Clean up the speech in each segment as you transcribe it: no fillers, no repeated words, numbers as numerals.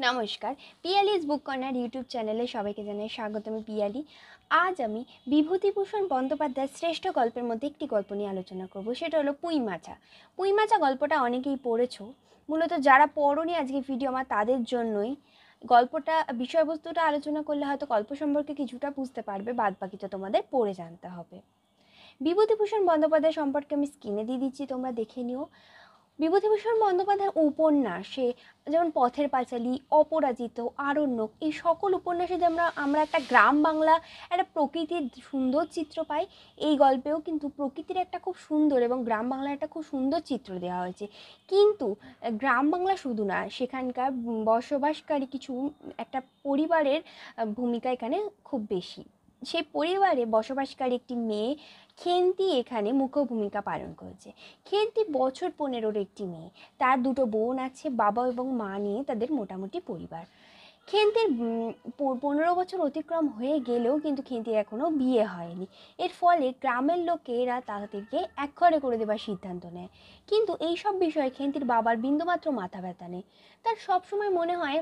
নমস্কার, পিয়ালিজ বুক corner YouTube চ্যানেলে সবাইকে জানাই স্বাগত। আমি পিয়ালি। আজ আমি বিভূতিভূষণ বন্দ্যোপাধ্যায়ের শ্রেষ্ঠ গল্পের মধ্যে একটি গল্প নিয়ে আলোচনা করব, সেটা হলো পুঁইমাচা। পুঁইমাচা গল্পটা অনেকেই পড়েছো, মূলত যারা পড়োনি আজকে ভিডিও আমার তাদের জন্যই। গল্পটা বিষয়বস্তুটা আলোচনা করলে হয়তো গল্প সম্পর্কে কিছুটা বুঝতে পারবে, বাদ বাকিটা তোমাদের পড়ে জানতে হবে। বিভূতিভূষণ বন্দ্যোপাধ্যায় সম্পর্কে আমি স্ক্রিনে দিয়ে দিচ্ছি, তোমরা দেখে নিও। বিভূতিভূষণ বন্দ্যোপাধ্যায়ের উপন্যাসে যেমন পথের পাঁচালী, অপরাজিত, আরণ্যক, এই সকল উপন্যাসে যে আমরা একটা গ্রাম বাংলা, একটা প্রকৃতির সুন্দর চিত্র পাই। এই গল্পেও কিন্তু প্রকৃতির একটা খুব সুন্দর এবং গ্রাম বাংলার একটা খুব সুন্দর চিত্র দেওয়া হয়েছে। কিন্তু গ্রাম বাংলা শুধু না, সেখানকার বসবাসকারী কিছু একটা পরিবারের ভূমিকা এখানে খুব বেশি। সেই পরিবারে বসবাসকারী একটি মেয়ে খেন্তি এখানে মুখ্য ভূমিকা পালন করেছে। খেন্তি বছর 15-র একটি মেয়ে, তার দুটো বোন আছে, বাবা এবং মা নিয়ে তাদের মোটামুটি পরিবার। খেন্তির 15 বছর অতিক্রম হয়ে গেলেও কিন্তু খেন্তির এখনও বিয়ে হয়নি। এর ফলে গ্রামের লোকেরা তাদেরকে একঘরে করে দেবার সিদ্ধান্ত নেয়। কিন্তু এই সব বিষয়ে খেন্তির বাবার বিন্দুমাত্র মাথা ব্যথা নেই। তার সবসময় মনে হয়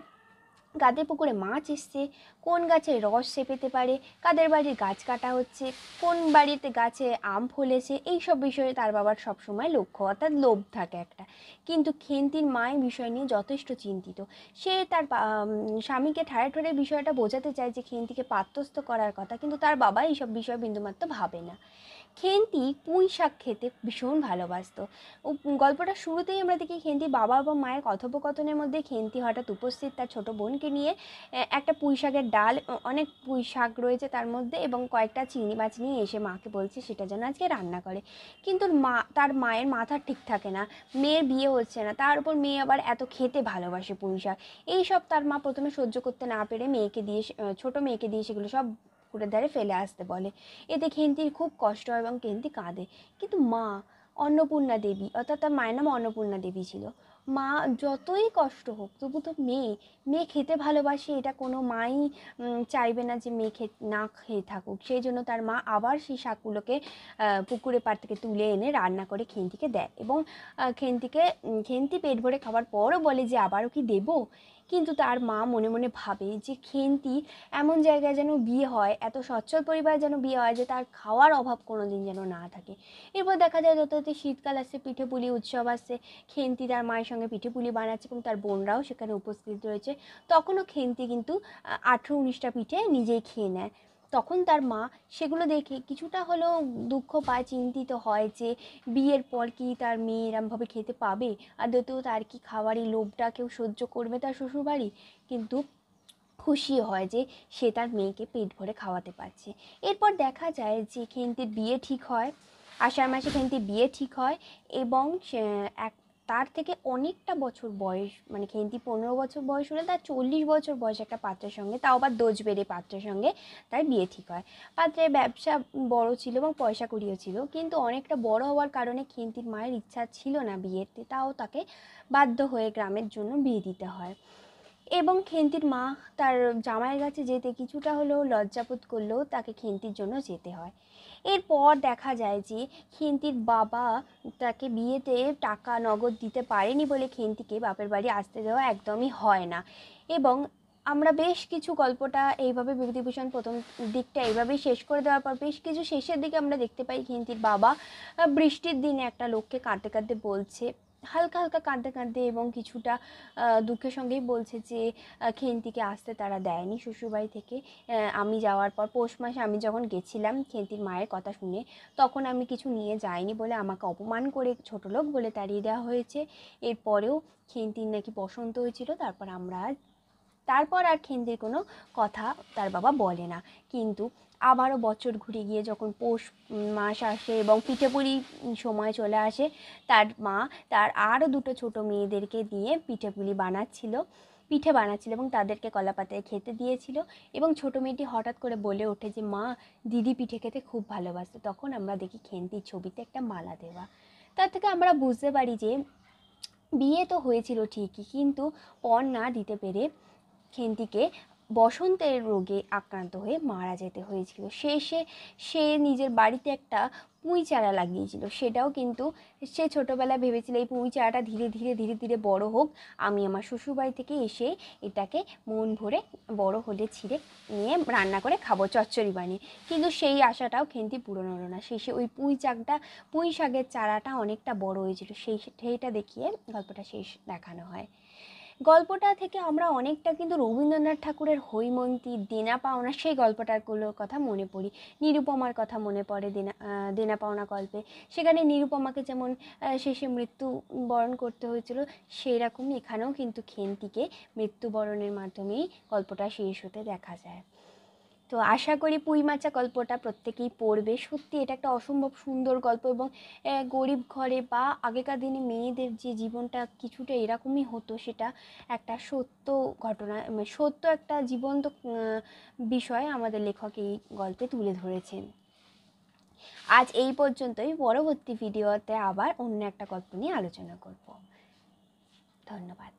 কাদের পুকুরে মাছ এসছে, কোন গাছে রস সে পেতে পারে, কাদের বাড়ির গাছ কাটা হচ্ছে, কোন বাড়িতে গাছে আম ফলেছে, এই সব বিষয়ে তার বাবার সবসময় লক্ষ্য, অর্থাৎ লোভ থাকে একটা। কিন্তু খেন্তির মা এই বিষয় নিয়ে যথেষ্ট চিন্তিত। সে তার স্বামীকে ঠাড়ে ঠাড়ে বিষয়টা বোঝাতে চায় যে খেন্তিকে পাত্রস্থ করার কথা, কিন্তু তার বাবা এইসব বিষয় বিন্দুমাত্র ভাবে না। খেন্তি পুঁই শাক খেতে ভীষণ ভালোবাসতো। গল্পটা শুরুতেই আমরা দেখি খেন্তি বাবা এবং মায়ের কথোপকথনের মধ্যে খেন্তি হঠাৎ উপস্থিত তার ছোট বোনকে নিয়ে। একটা পুঁই শাকের ডাল, অনেক পুঁই শাক রয়েছে তার মধ্যে, এবং কয়েকটা চিংড়ি মাছ নিয়ে এসে মাকে বলছে সেটা যেন আজকে রান্না করে। কিন্তু তার মায়ের মাথা ঠিক থাকে না, মেয়ের বিয়ে হচ্ছে না, তার উপর মেয়ে আবার এত খেতে ভালোবাসে পুঁই শাক। এইসব তার মা প্রথমে সহ্য করতে না পেরে মেয়েকে দিয়ে, ছোট মেয়েকে দিয়ে সেগুলো সব পুকুরের ধারে ফেলে আসতে বলে। এতে খেন্তির খুব কষ্ট হয় এবং খেন্তি কাঁদে। কিন্তু মা, অন্নপূর্ণা দেবী, অর্থাৎ তার মায়ের নাম অন্নপূর্ণা দেবী ছিল, মা যতই কষ্ট হোক তবু তো মেয়ে, মেয়ে খেতে ভালোবাসে, এটা কোনো মাই চাইবে না যে মেয়ে না খেয়ে থাকুক। সেই জন্য তার মা আবার সেই শাকগুলোকে পুকুরের পাড় থেকে তুলে এনে রান্না করে খেন্তিকে দেয়, এবং খেন্তি পেট ভরে খাওয়ার পরও বলে যে আবারও কি দেবো। কিন্তু তার মা মনে মনে ভাবে যে খেন্তি এমন জায়গায় যেন বিয়ে হয়, এত সচ্ছল পরিবারে যেন বিয়ে হয় যে তার খাওয়ার অভাব কোনো দিন যেন না থাকে। এরপর দেখা যায় যত যত শীতকাল আসছে, পিঠে পুলি উৎসব আসছে, খেন্তি তার মায়ের সঙ্গে পিঠে পুলি বানাচ্ছে এবং তার বোনরাও সেখানে উপস্থিত রয়েছে। তখনও খেন্তি কিন্তু 18-19টা পিঠে নিজেই খেয়ে নেয়। তখন তার মা সেগুলো দেখে কিছুটা হলেও দুঃখ পায়, চিন্তিত হয় যে বিয়ের পর কি তার মেয়ে এরমভাবে খেতে পাবে, আদতেও তার কি খাওয়ার এই লোভটা কেউ সহ্য করবে তার শ্বশুরবাড়ি। কিন্তু খুশি হয় যে সে তার মেয়েকে পেট ভরে খাওয়াতে পারছে। এরপর দেখা যায় যে খেন্তির বিয়ে ঠিক হয়, আষাঢ় মাসে খেন্তির বিয়ে ঠিক হয়, এবং এক তার থেকে অনেকটা বছর বয়স, মানে খেন্তি 15 বছর বয়স হলে তার 40 বছর বয়স একটা পাত্রের সঙ্গে, তাও আবার দোজ বেড়ে পাত্রের সঙ্গে তার বিয়ে ঠিক হয়। পাত্রের ব্যবসা বড় ছিল এবং পয়সা কড়িও ছিল, কিন্তু অনেকটা বড় হওয়ার কারণে খেন্তির মায়ের ইচ্ছা ছিল না বিয়েতে, তাও তাকে বাধ্য হয়ে গ্রামের জন্য বিয়ে দিতে হয়। এবং খেন্তির মা তার জামাইয়ের কাছে যেতে কিছুটা হলেও লজ্জাবোধ করলেও তাকে খেন্তির জন্য যেতে হয়। এরপর দেখা যায় যে খেন্তির বাবা তাকে বিয়েতে টাকা নগদ দিতে পারেনি বলে খেন্তিকে বাপের বাড়ি আসতে দেওয়া একদমই হয় না। এবং আমরা বেশ কিছু গল্পটা এইভাবে, বিভূতিভূষণ প্রথম দিকটা এইভাবেই শেষ করে দেওয়ার পর বেশ কিছু শেষের দিকে আমরা দেখতে পাই খেন্তির বাবা বৃষ্টির দিনে একটা লোককে কাঁদতে কাঁদতে বলছে, হালকা হালকা কাঁদতে কাঁদতে এবং কিছুটা দুঃখের সঙ্গেই বলছে যে খেন্তিকে আসতে তারা দেয়নি শ্বশুরবাড়ি থেকে। আমি যাওয়ার পর পৌষ মাসে আমি যখন গেছিলাম খেন্তির মায়ের কথা শুনে, তখন আমি কিছু নিয়ে যাইনি বলে আমাকে অপমান করে ছোটো লোক বলে তাড়িয়ে দেওয়া হয়েছে। এরপরেও খেন্তির নাকি বসন্ত হয়েছিল, তারপর আর খেন্তির কোনো কথা তার বাবা বলে না। কিন্তু আবারও বছর ঘুরে গিয়ে যখন পৌষ মাস আসে এবং পিঠেপুলি সময় চলে আসে, তার মা তার আরও দুটো ছোটো মেয়েদেরকে দিয়ে পিঠে বানাচ্ছিল এবং তাদেরকে কলাপাতায় খেতে দিয়েছিল। এবং ছোটো মেয়েটি হঠাৎ করে বলে ওঠে যে মা, দিদি পিঠে খেতে খুব ভালোবাসে। তখন আমরা দেখি খেন্তির ছবিতে একটা মালা দেওয়া। তার থেকে আমরা বুঝতে পারি যে বিয়ে তো হয়েছিল ঠিকই, কিন্তু পণ না দিতে পেরে খেন্তিকে বসন্তের রোগে আক্রান্ত হয়ে মারা যেতে হয়েছিল। সে নিজের বাড়িতে একটা পুঁই চারা লাগিয়েছিল, সেটাও কিন্তু সে ছোটোবেলায় ভেবেছিল এই পুঁই চারাটা ধীরে ধীরে ধীরে ধীরে বড় হোক, আমি আমার শ্বশুরবাড়ি থেকে এসে এটাকে মন ভরে বড় হলে ছিঁড়ে নিয়ে রান্না করে খাবো চচ্চড়ি বানিয়ে। কিন্তু সেই আশাটাও খেন্তি পূরণ হলো না। শেষে ওই পুঁই শাকের চারাটা অনেকটা বড় হয়েছিল, সেইটা দেখিয়ে গল্পটা শেষ দেখানো হয়। গল্পটা থেকে আমরা অনেকটা কিন্তু রবীন্দ্রনাথ ঠাকুরের হৈমন্তী, দেনা পাওনা সেই গল্পটাগুলোর কথা মনে পড়ি। নিরুপমার কথা মনে পড়ে দেনা পাওনা গল্পে। সেখানে নিরুপমাকে যেমন শেষে মৃত্যুবরণ করতে হয়েছিল, সেই রকমই এখানেও কিন্তু খেন্তিকে মৃত্যুবরণের মাধ্যমেই গল্পটা শেষ হতে দেখা যায়। তো আশা করি পুঁই মাচা গল্পটা প্রত্যেকেই পড়বে। সত্যি এটা একটা অসম্ভব সুন্দর গল্প, এবং গরিব ঘরে বা আগেকার দিনে মেয়েদের যে জীবনটা কিছুটা এরকমই হতো, সেটা একটা সত্য ঘটনা, সত্য একটা জীবন্ত বিষয় আমাদের লেখক এই গল্পে তুলে ধরেছেন। আজ এই পর্যন্তই। পরবর্তী ভিডিওতে আবার অন্য একটা গল্প নিয়ে আলোচনা করব। ধন্যবাদ।